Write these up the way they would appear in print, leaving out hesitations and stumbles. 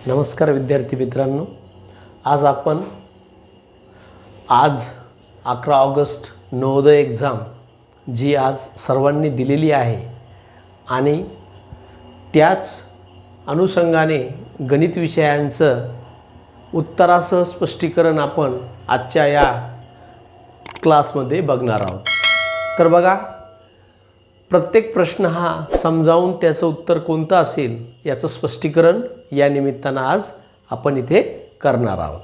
नमस्कार विद्यार्थी मित्रांनो, आज 11 ऑगस्ट नवोदय एक्झाम जी आज सर्वांनी दिलेली आहे आणि त्याच अनुषंगाने गणित विषयांचं उत्तरासह स्पष्टीकरण आपण आजच्या या क्लासमध्ये बघणार आहोत। तर बघा, प्रत्येक प्रश्न हा समजावून त्याचं उत्तर कोणतं असेल याचं स्पष्टीकरण या निमित्तानं आज आपण इथे करणार आहोत।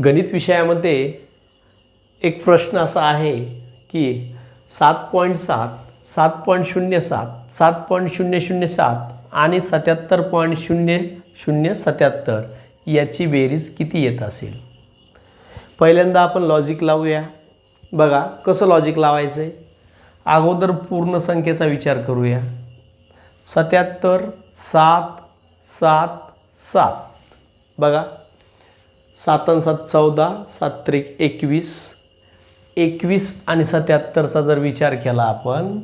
गणित विषयामध्ये एक प्रश्न असा आहे की 7.7, 7.07, 7.007 आणि 77.0077 याची बेरीज किती येत असेल। पहिल्यांदा आपण लॉजिक लावूया। बघा कसं लॉजिक लावायचं आहे। अगोदर पूर्ण संख्येचा विचार करूया। 77, 7, 7, 7 बघा, 7 आणि 7 14, 7 त्रिक 21, 21 आणि 77चा जर विचार केला आपण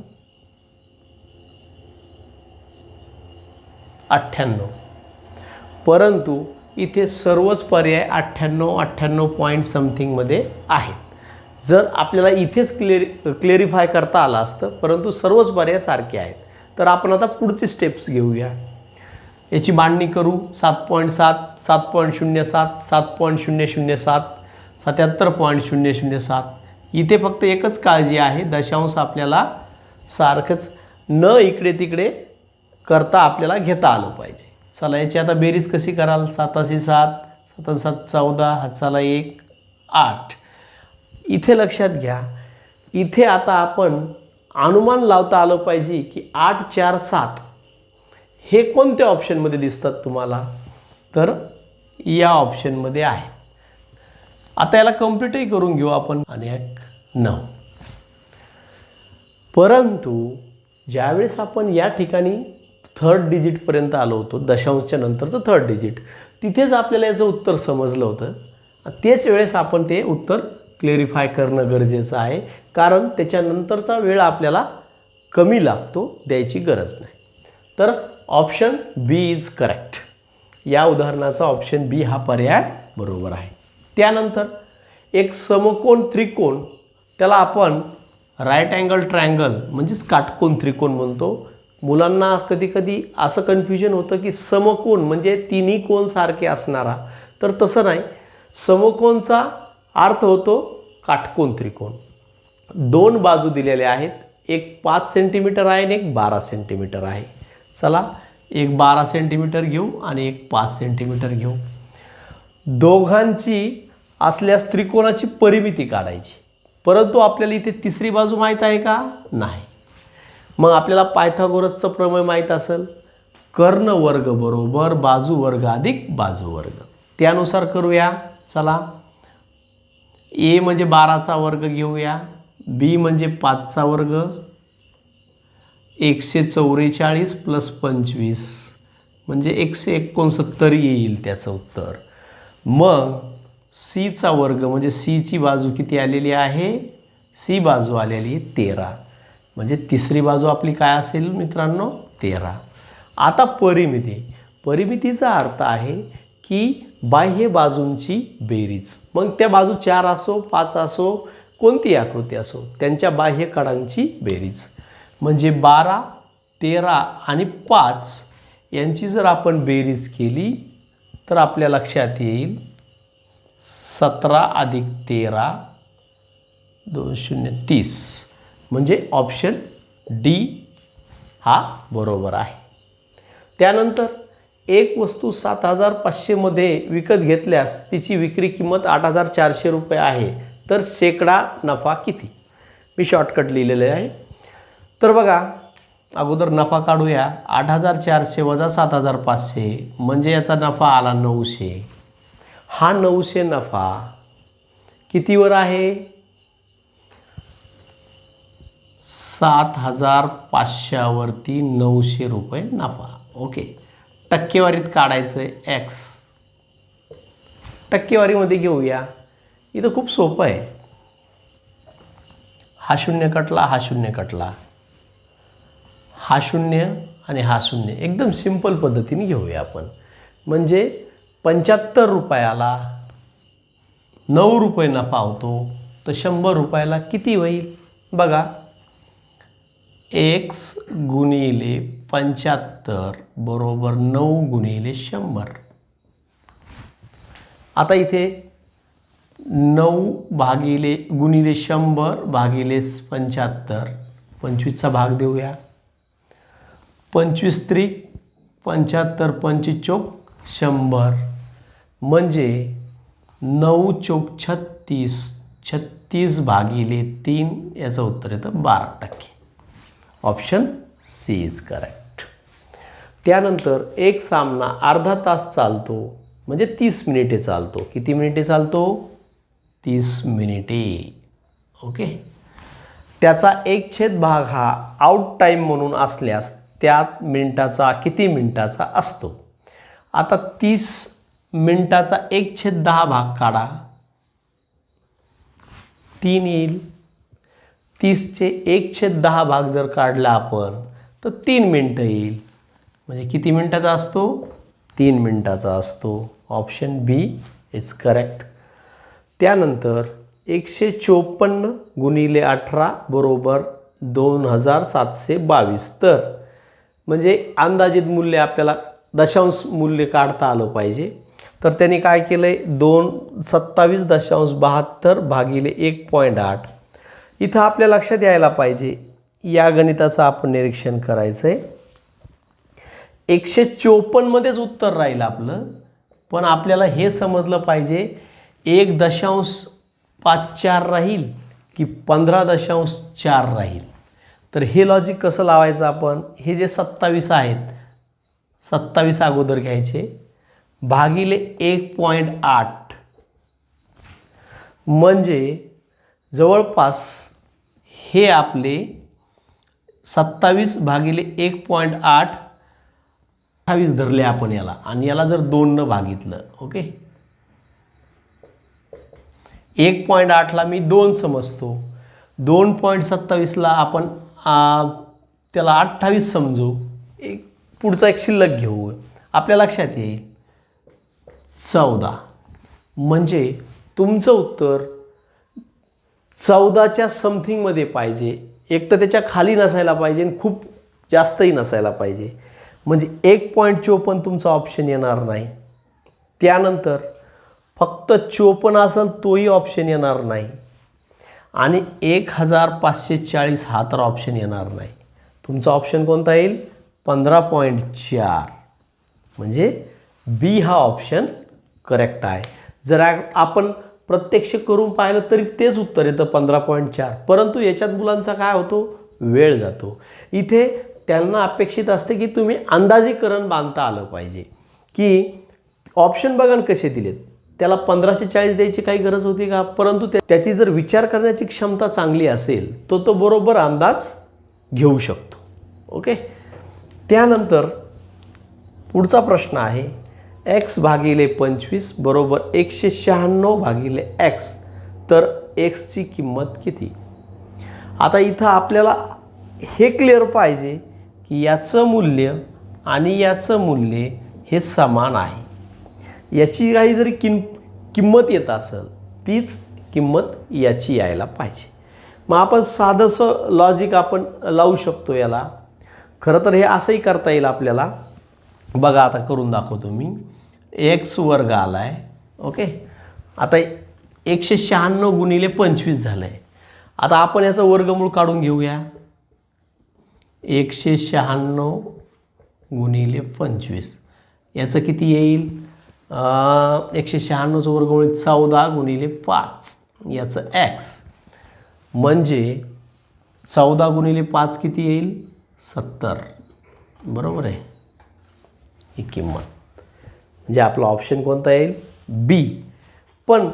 98, परंतु इथे सर्वच पर्याय 98 पॉईंट समथिंगमध्ये आहेत। जर आपल्याला इथेच क्लेरिफाय करता आलं असतं, परंतु सर्वच पर्याय सारखे आहेत। तर आपण आता पुढची स्टेप्स घेऊया, याची मांडणी करू। 7.7, 7.07, 7.007, 77.007 इथे फक्त एकच काळजी आहे, दशांश आपल्याला सारखंच न इकडे तिकडे करता आपल्याला घेता आलं पाहिजे। चला याची आता बेरीज कशी कराल। 7 7, 7 7 14, हाताला 1 8। इथे लक्षात घ्या, इथे आता आपण अनुमान लावता आलं पाहिजे की 8 4 7 हे कोणत्या ऑप्शनमध्ये दिसतात तुम्हाला, तर या ऑप्शनमध्ये आहे। आता याला कम्प्लीटही करून घेऊ आपण। आणि 9, परंतु ज्यावेळेस आपण या ठिकाणी थर्ड डिजिटपर्यंत आलो होतो, दशांशच्या नंतरचं थर्ड डिजिट, तिथेच आपल्याला याचं उत्तर समजलं होतं। तेच वेळेस आपण ते उत्तर क्लेरिफाय करणं गरजेचं आहे, कारण त्याच्यानंतरचा वेळ आपल्याला कमी लागतो, द्यायची गरज नाही। तर ऑप्शन बी इज करेक्ट। या उदाहरणाचा ऑप्शन बी हा पर्याय बरोबर आहे। त्यानंतर एक समकोण त्रिकोण, त्याला आपण राईट अँगल ट्रायंगल म्हणजेच काटकोन त्रिकोण म्हणतो। मुलांना कधी कधी असं कन्फ्युजन होतं की समकोण म्हणजे तिन्ही कोण सारखे असणारा, तर तसं नाही। समकोणचा अर्थ होतो काटकोन त्रिकोण। दोन बाजू दिलेल्या आहेत, एक 5 सेंटीमीटर आहे आणि एक 12 सेंटीमीटर आहे। चला एक 12 सेंटीमीटर घेऊ आणि एक 5 सेंटीमीटर घेऊ। दोघांची असल्यास त्रिकोणाची परिमिती काढायची, परंतु आपल्याला इथे तिसरी बाजू माहीत आहे का, नाही। मग आपल्याला पायथागोरसचं प्रमेय माहीत असेल, कर्ण वर्ग बरोबर बाजू वर्ग अधिक बाजू वर्ग, त्यानुसार करूया। चला ए म्हणजे 12चा वर्ग घेऊया, बी म्हणजे 5चा वर्ग, 144 प्लस 25 म्हणजे 169 येईल त्याचं उत्तर। मग सीचा वर्ग म्हणजे सीची बाजू किती आलेली आहे, सी बाजू आलेली आहे 13, म्हणजे तिसरी बाजू आपली काय असेल मित्रांनो, 13। आता परिमितीचा अर्थ आहे की बाह्य बाजूंची बेरीज, मग त्या बाजू 4 असो 5 असो कोणती आकृती असो, त्यांच्या बाह्य कडांची बेरीज म्हणजे 12, 13 आणि 5 यांची जर आपण बेरीज केली तर आपल्या लक्षात येईल 17 अधिक 13 2030, म्हणजे ऑप्शन डी हा बरोबर आहे। त्यानंतर एक वस्तू 7500 मध्ये विकत घेतल्यास तिची विक्री किंमत 8400 रुपये आहे, तर शेकडा नफा किती। मी शॉर्टकट लिहिलेले आहे। तर बघा अगोदर नफा काढूया। 8400 वजा 7500 म्हणजे याचा नफा आला 900। हा 900 नफा कितीवर आहे, 7500 वरती 900 रुपये नफा। ओके, टक्केवारीत काढायचं आहे एक्स, टक्केवारीमध्ये घेऊया। इथं खूप सोपं आहे, हा शून्य कटला, हा शून्य कटला, हा शून्य आणि हा शून्य, एकदम सिंपल पद्धतीने घेऊया आपण। म्हणजे 75 रुपयाला 9 रुपये नफा होतो, तर 100 रुपयाला किती होईल बघा. x गुणिले 75 बरोबर 9 गुणिले 100. आता इथे 9 भागिले गुणिले 100 भागिले 75, 25चा भाग देऊया. 25 त्रिक 75, 25 चौक 100 म्हणजे 9 चौक 36, 36 भागिले 3 याचं उत्तर येतं 12%. Option C is correct. त्यानंतर एक सामना अर्धा तास चालतो म्हणजे 30 मिनिटे चालतो. किती मिनिटे चालतो? 30 मिनिटे. ओके. त्याचा 1/2 भाग हा आउट टाईम म्हणून असल्यास त्यात मिनिटाचा किती मिनिटाचा असतो? आता 30 मिनिटाचा 1/10 भाग काढा, 3 येईल. 30चे 1/10 भाग जर काढला आपण तर 3 मिनटं येईल. म्हणजे किती मिनिटाचा असतो? 3 मिनिटाचा असतो. Option B is correct. त्यानंतर 154 गुणिले 18 बरोबर 2722. तर म्हणजे अंदाजित मूल्य आपल्याला दशांश मूल्य काढता आलं पाहिजे. तर त्यांनी काय केलं आहे? 27.72 भागिले 1.8. इथं आपल्या लक्षात यायला पाहिजे, या गणिताचं आपण निरीक्षण करायचं आहे. 154 मध्येच उत्तर राहील आपलं, पण आपल्याला हे समजलं पाहिजे 1.54 राहील की 15.4 राहील. तर हे लॉजिक कसं लावायचं आपण? हे जे 27 आहेत, 27 अगोदर घ्यायचे भागिले 1.8 म्हणजे जवळपास हे आपले 27 भागिले 1.8 28 धरले आपण याला, आणि याला जर 2 भागितलं. ओके. 1.8ला मी 2 समजतो, 2.27ला आपण त्याला 28 समजू, पुढचा एक शिल्लक घेऊ, आपल्या लक्षात येईल 14. म्हणजे तुमचं उत्तर 14च्या समथिंगमध्ये पाहिजे. एक तर त्याच्या खाली नसायला पाहिजे आणि खूप जास्तही नसायला पाहिजे. म्हणजे 1.54 तुमचा ऑप्शन येणार नाही. त्यानंतर फक्त 54 असेल तोही ऑप्शन येणार नाही. आणि 1540 हा तर ऑप्शन येणार नाही. तुमचा ऑप्शन कोणता येईल? 15.4. म्हणजे बी हा ऑप्शन करेक्ट आहे. जर आपण प्रत्यक्ष करून पाहिलं तरी तेच उत्तर येतं 15.4. परंतु याच्यात मुलांचा काय होतो? वेळ जातो. इथे त्यांना अपेक्षित असते की तुम्ही अंदाजीकरण बांधता आलं पाहिजे, की ऑप्शन बघा कसे दिलेत. त्याला 1540 द्यायची काही गरज होती का? परंतु त्याची जर विचार करण्याची क्षमता चांगली असेल तो बरोबर अंदाज घेऊ शकतो. ओके. त्यानंतर पुढचा प्रश्न आहे x भागिले 25 बरोबर 196 भागिले x. तर xची किंमत किती? आता इथं आपल्याला हे क्लिअर पाहिजे की याचं मूल्य आणि याचं मूल्य हे समान आहे. याची काही जरी किंमत येत असेल तीच किंमत याची यायला पाहिजे. मग आपण साधंसं लॉजिक आपण लावू शकतो याला. खरं तर हे असंही करता येईल आपल्याला. बघा आता करून दाखवतो मी. x वर्ग आला आहे. ओके. आता 196 गुणिले 25 झालं आहे. आता आपण याचं वर्गमूळ काढून घेऊया. 196 गुणिले 25 याचं किती येईल? 196चं वर्गमूळ 14 गुणिले 5 याचं x. म्हणजे 14 गुणिले 5 किती येईल? 70. बरोबर आहे ही किंमत. म्हणजे आपला ऑप्शन कोणता येईल? बी. पण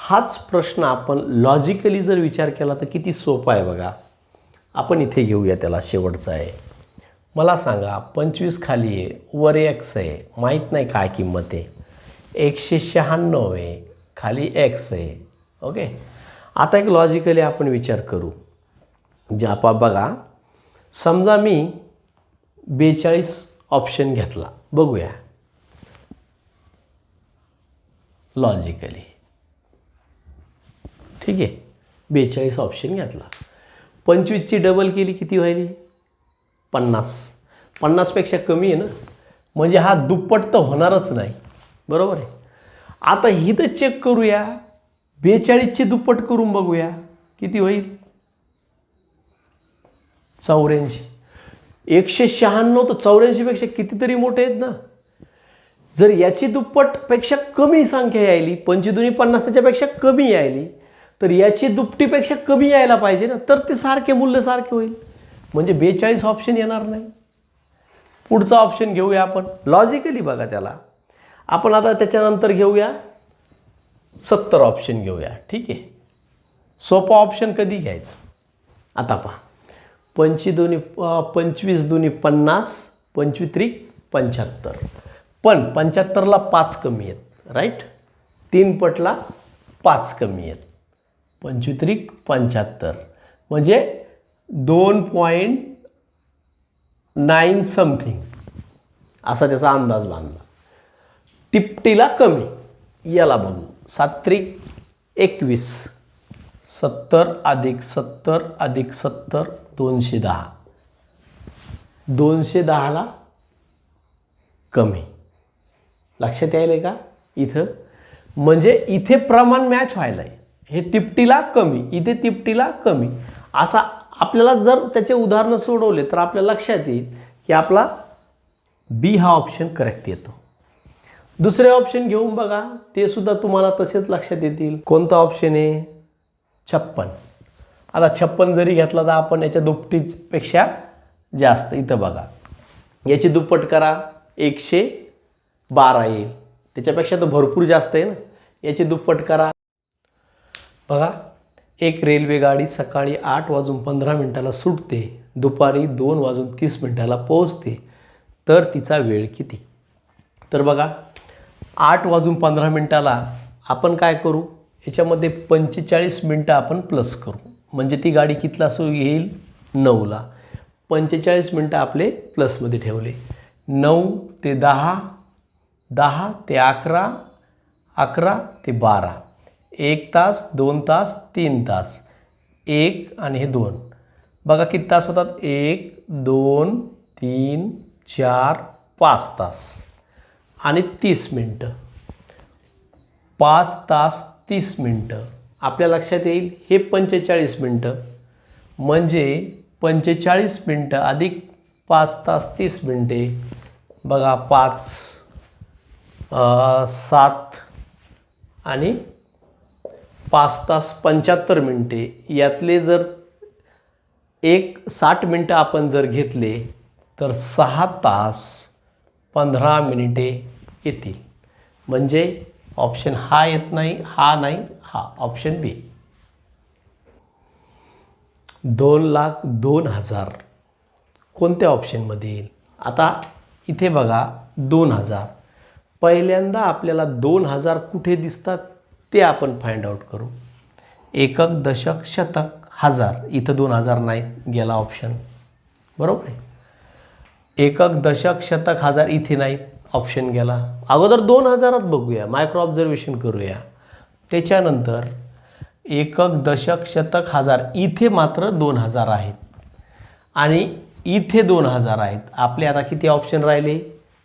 हाच प्रश्न आपण लॉजिकली जर विचार केला तर किती सोपा आहे बघा. आपण इथे घेऊया त्याला. शेवटचा आहे. मला सांगा 25 खाली आहे, वर x आहे, माहीत नाही काय किंमत आहे. 196 आहे, खाली x आहे. ओके. आता एक लॉजिकली आपण विचार करू. जे आपण बघा, समजा मी 42 ऑप्शन घेतला. बघूया लॉजिकली. ठीक आहे, 42 ऑप्शन घेतला. 25ची डबल केली किती व्हायली? 50. 50पेक्षा कमी आहे ना, म्हणजे हा दुप्पट तर होणारच नाही. बरोबर आहे. आता ही तर चेक करूया, 42ची दुप्पट करून बघूया किती होईल. 84. 196 तर 84पेक्षा कितीतरी मोठे आहेत ना. जर याची दुप्पटपेक्षा कमी संख्या यायली, 25 50 त्याच्यापेक्षा कमी यायली, तर याची दुपटीपेक्षा कमी यायला पाहिजे ना, तर ते सारखे मूल्य सारखे होईल. म्हणजे 42 ऑप्शन येणार नाही. पुढचा ऑप्शन घेऊया आपण, लॉजिकली बघा त्याला. आपण आता त्याच्यानंतर घेऊया 70 ऑप्शन घेऊया. ठीक आहे, सोपा ऑप्शन कधी घ्यायचा? आता पहा, 25 2 50, 25 3 75. पण 75ला 5 कमी आहेत, राईट. 3 पटला 5 कमी आहेत. 25 3 75 म्हणजे 2.9 समथिंग असा त्याचा अंदाज बांधला. तिपटीला कमी, याला बघू. 7 3 21. 70 अधिक 70 अधिक 70 210. 210ला कमी. लक्षात यायला का इथं? म्हणजे इथे प्रमाण मॅच व्हायला आहे. हे तिपटीला कमी, इथे तिपटीला कमी. असा आपल्याला जर त्याचे उदाहरणं सोडवले तर आपल्या लक्षात येईल की आपला बी हा ऑप्शन करेक्ट येतो. दुसरे ऑप्शन घेऊन बघा, ते सुद्धा तुम्हाला तसेच लक्षात येतील. कोणता ऑप्शन आहे? 56. आता 56 जरी घेतला तर आपण याच्या दुपटीपेक्षा जास्त. इथं बघा, याची दुप्पट करा, 112 येईल. त्याच्यापेक्षा तर भरपूर जास्त आहे ना. याची दुप्पट करा. बघा, एक रेल्वे गाडी सकाळी 8:15 सुटते, दुपारी 2:30 पोहोचते, तर तिचा वेळ किती? तर बघा, 8:15 आपण काय करू, याच्यामध्ये 45 मिनटं आपण प्लस करू. म्हणजे ती गाडी कितीला सुरू येईल? 9ला. 45 मिनटं आपले प्लसमध्ये ठेवले. 9 ते 10, 10 ते 11, 11 ते 12, 1 तास, 2 तास, 3 तास, 1 आणि हे 2. बघा किती तास होतात? 1 2 3 4 5 तास आणि 30 मिनटं. 5 तास 30 मिनटं. आपल्या लक्षात येईल हे 45 मिनटं, म्हणजे 45 मिनटं अधिक 5 तास 30 मिनटे. बघा, 5 7 आणि 5 तास 75 मिनटे. यातले जर 60 मिनटं आपण जर घेतले तर 6 तास 15 मिनिटे येतील. म्हणजे ऑप्शन हा येत नाही, हा नाही, हा ऑप्शन बी. 2,02,000 कोणत्या ऑप्शनमध्ये येईल? आता इथे बघा, 2,000. पहिल्यांदा आपल्याला 2,000 कुठे दिसतात ते आपण फाइंड आउट करू. एकक, दशक, शतक, हजार. इथं 2,000 नाही, गेला ऑप्शन. बरोबर आहे. एकक, दशक, शतक, हजार इथे नाही, ऑप्शन गेला. अगोदर 2,000त बघूया, मायक्रो ऑब्झर्वेशन करूया. त्याच्यानंतर एकक, दशक, शतक, हजार इथे मात्र 2,000 आहेत आणि इथे 2,000 आहेत. आपले आता किती ऑप्शन राहिले?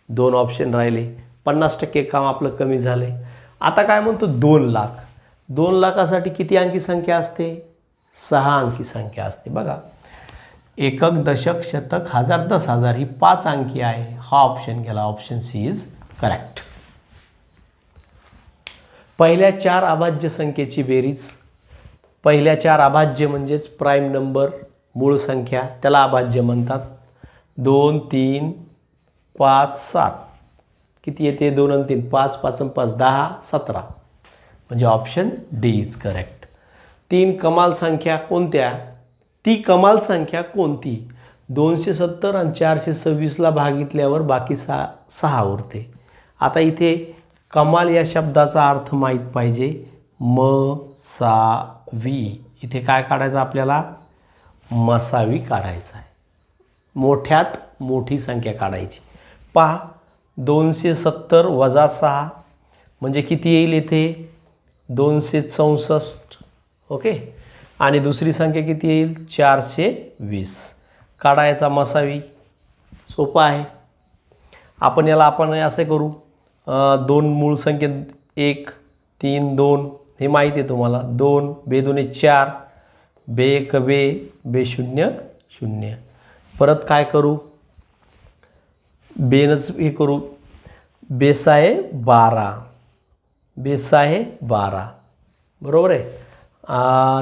2 ऑप्शन राहिले. 50% काम आपलं कमी झालं आहे. आता काय म्हणतो? 2 लाख. 2 लाखासाठी किती अंकी संख्या असते? 6 अंकी संख्या असते. बघा, एकक, दशक, शतक, हजार, 10,000 ही 5 अंकी आहे. हा ऑप्शन गेला. Option C is correct. पहिल्या 4 अभाज्य संख्येची बेरीज. पहिल्या 4 अभाज्य म्हणजेच प्राईम नंबर, मूळ संख्या, त्याला अभाज्य म्हणतात. 2 3 5 7 किती येते? 2 आणि 3 5, 5 आणि 5 10, 17. म्हणजे ऑप्शन डी इज करेक्ट. 3 कमाल संख्या कोणत्या? ती कमाल संख्या कोणती? 270 आणि 426ला भागितल्यावर बाकी 6 उरते. आता इथे कमाल या शब्दाचा अर्थ माहीत पाहिजे. मसावी. इथे काय काढायचं आपल्याला? मसावी काढायचं आहे. मोठ्यात मोठी संख्या काढायची. पहा, 270 वजा 6 म्हणजे किती येईल इथे 264. ओके. आणि दुसरी संख्या किती येईल 420. काढायचा मसावी. सोपा आहे. आपण असे करू, दोन मूळ संख्या 1 3 2 हे माहिती आहे तुम्हाला. 2 बे 2 4 बे 1 बे बे 0 0. परत काय करू, बेनच हे करू. बेसाहे 12 बेसाहे 12 बरोबर आहे.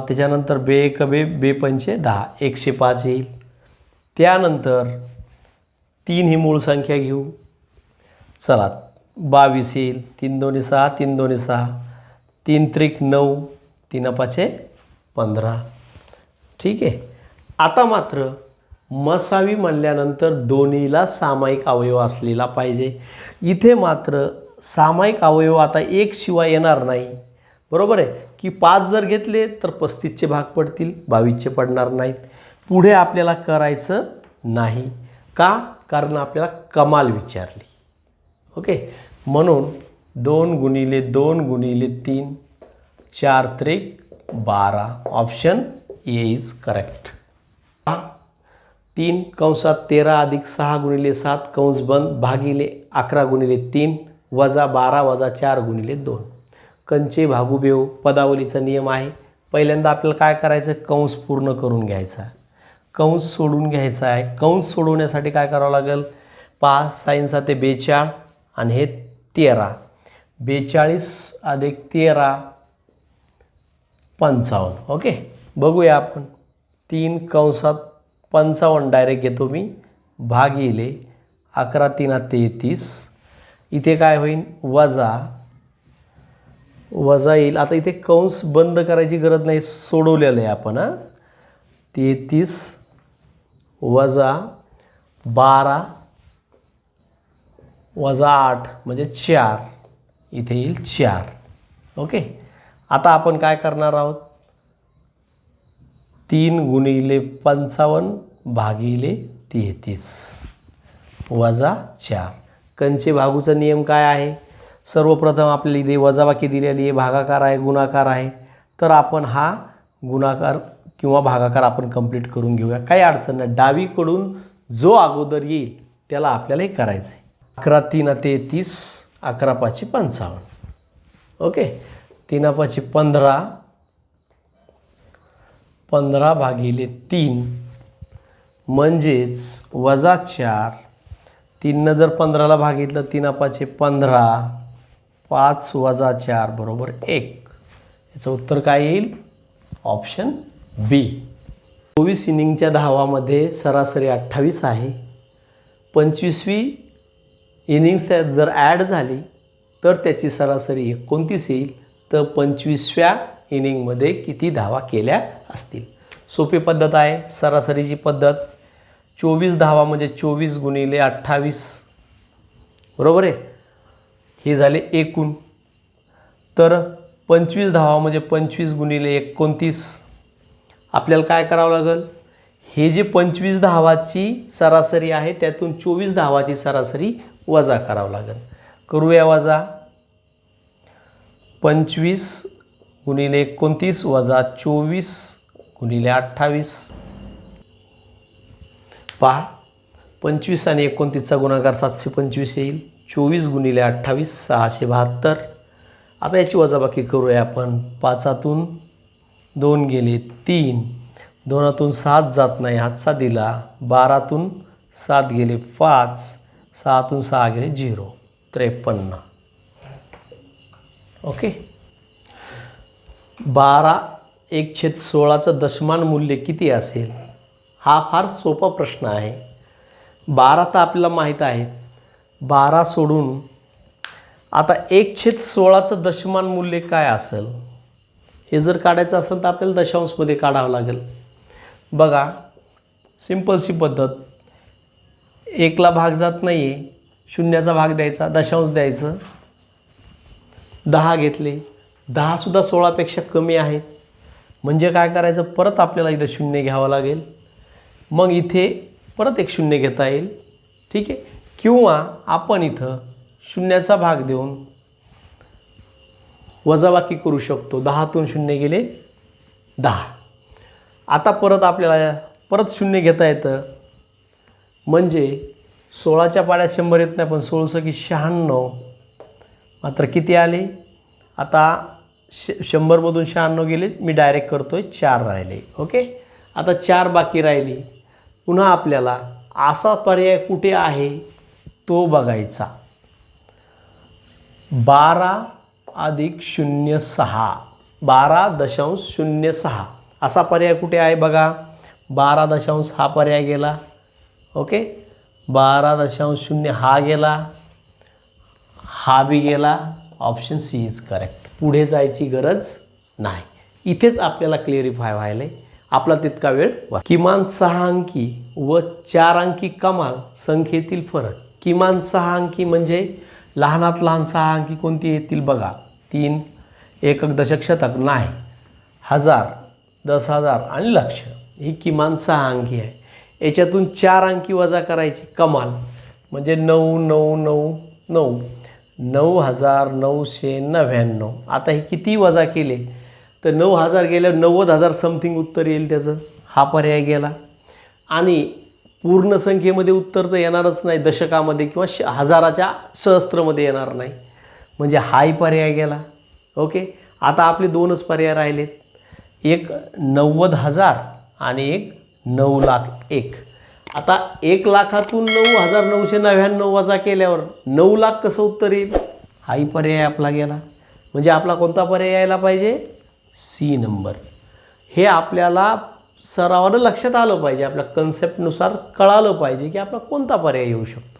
त्याच्यानंतर बे 1 बे बे 5 10 105 येईल. त्यानंतर 3 ही मूळ संख्या घेऊ. चला 22 येईल. 3 2 6 3 2 6 3 त्रिक 9 3 5 15. ठीक आहे. आता मात्र मसावी म्हणल्यानंतर दोन्हीला सामायिक अवयव असलेला पाहिजे. इथे मात्र सामायिक अवयव आता एक शिवाय येणार नाही. बरोबर आहे की 5 जर घेतले तर 35चे भाग पडतील, 22चे पडणार नाहीत. पुढे आपल्याला करायचं नाही. का? कारण आपल्याला कमाल विचारली. ओके. म्हणून 2 गुणिले 2 गुणिले 3 4 त्रिक 12. Option A is correct. 3 कंसात 13 अधिक 6 गुणिले 7 कंस बंद भागिले 11 गुणिले 3 वजा 12 वजा 4 गुणिले 2. कंचे भागू बेव पदावलीचा नियम आहे. पहिल्यांदा आपल्याला काय करायचं, कंस पूर्ण करून घ्यायचा, कंस सोडून घ्यायचा आहे. कंस सोडवण्यासाठी काय करावं लागेल, 5 sin 7 42 आणि हे 13. 42 अधिक 13 55. ओके. बघूया आपण. 3 कंसात 55 डायरेक्ट घेतो मी भागिले 11 3 33. इथे काय होईल वजा येईल. आता इथे कंस बंद करायची गरज नाही, सोडवलेलं आहे आपण. 33 वजा 12 वजा 8 म्हणजे 4. इथे येईल 4. ओके. आता आपण काय करणार आहोत, 3 गुणिले 55 भागिले 33 वजा 4. कंचे भागूचा नियम काय आहे, सर्वप्रथम आपल्याला इथे वजाबाकी दिलेली आहे, भागाकार आहे, गुणाकार आहे. तर आपण हा गुणाकार किंवा भागाकार आपण कंप्लीट करून घेऊया, काही अडचण नाही. डावीकडून जो अगोदर येईल त्याला आपल्याला हे करायचं आहे. 11 3 33 11 5 55. ओके. 3 5 15 15 भागिले 3 म्हणजेच वजा 4. 3 जर 15ला भागितलं 3 5 15 5 वजा 4 बरोबर 1. याचं उत्तर काय येईल, ऑप्शन बी. 24 इनिंगच्या धावामध्ये सरासरी 28 आहे. 25वी इनिंग्स त्यात जर ॲड झाली तर त्याची सरासरी 29 येईल. तर 25व्या इनिंगमध्ये किती धावा केल्या असतील. सोपी पद्धत आहे, सरासरीची पद्धत. 24 धावा म्हणजे 24 गुणिले 28 बरोबर आहे, हे झाले एकूण. तर 25 धावा म्हणजे 25 गुणिले 29. आपल्याला काय करावं लागेल, हे जे 25 धावाची सरासरी आहे त्यातून 24 धावाची सरासरी वजा करावं लागेल. करूया वजा. 25 गुणिले 29 वजा 24 गुणिले 28. पहा 25 आणि 29चा गुणाकार 725 येईल. 24 गुणिले 28 672. आता याची वजाबाकी करूया आपण. 5तून 2 गेले 3, 2तून 7 जात नाही, हातचा दिला. 12तून 7 गेले 5, 6तून 6 गेले 0 53. ओके. 12 1/16चं दशमान मूल्य किती असेल, हा फार सोपा प्रश्न आहे. 12 तर आपल्याला माहीत आहे. 12 सोडून आता 1/16चं दशमान मूल्य काय असेल हे जर काढायचं असेल तर आपल्याला दशांशमध्ये काढावं लागेल. बघा सिंपलची पद्धत. 1ला भाग जात नाही आहे, 0चा भाग द्यायचा, दशांश द्यायचं. 10 घेतले, 10सुद्धा 16पेक्षा कमी आहेत. म्हणजे काय करायचं, परत आपल्याला इथं 0 घ्यावं लागेल. मग इथे परत एक 0 घेता येईल. ठीक आहे. किंवा आपण इथं 0चा भाग देऊन वजाबाकी करू शकतो. 10तून 0 गेले 10. आता परत आपल्याला परत 0 घेता येतं. म्हणजे 16च्या पाड्यात 100 येत नाही, पण 16 की 96. मात्र किती आले? आता 100मधून 96 गेले, मी डायरेक्ट करतोय, 4 राहिले. ओके. आता 4 बाकी राहिली. पुन्हा आपल्याला असा पर्याय कुठे आहे तो बघायचा. 12 अधिक 06, 12.06 असा पर्याय कुठे आहे बघा. 12 हा पर्याय गेला. ओके. 12.0 हा गेला, हा बी गेला. Option C is correct. पुढे जायची गरज नाही. इथेच आपल्याला क्लिअरिफाय व्हायला आपला तितका वेळ. किमान 6 अंकी व 4 अंकी कमाल संख्येतील फरक. किमान 6 अंकी म्हणजे लहानात लहान 6 अंकी कोणती येतील बघा. 3, एकक, दशक, शतक नाही, 1000, 10,000 आणि लक्ष. ही किमान 6 अंकी आहे. याच्यातून 4 अंकी वजा करायची कमाल म्हणजे 9, 9, 9, 9, 9,999. आता हे किती वजा केले तर 9,000 गेल्यावर 90,000 समथिंग उत्तर येईल त्याचं. हा पर्याय गेला. आणि पूर्ण संख्येमध्ये उत्तर तर येणारच नाही, दशकामध्ये किंवा हजाराच्या सहस्त्रमध्ये येणार नाही, म्हणजे हाही पर्याय गेला. ओके. आता आपले 2च पर्याय राहिलेत. एक 90,000 आणि एक 9,01,000. आता 1,00,000तून 9,999 वजा केल्यावर 9,00,000 कसं उत्तर येईल? हाही पर्याय आपला गेला. म्हणजे आपला कोणता पर्याय यायला पाहिजे? C number. हे आपल्याला सरावानं लक्षात आलं पाहिजे, आपल्या कन्सेप्टनुसार कळालं पाहिजे की आपला कोणता पर्याय येऊ शकतो.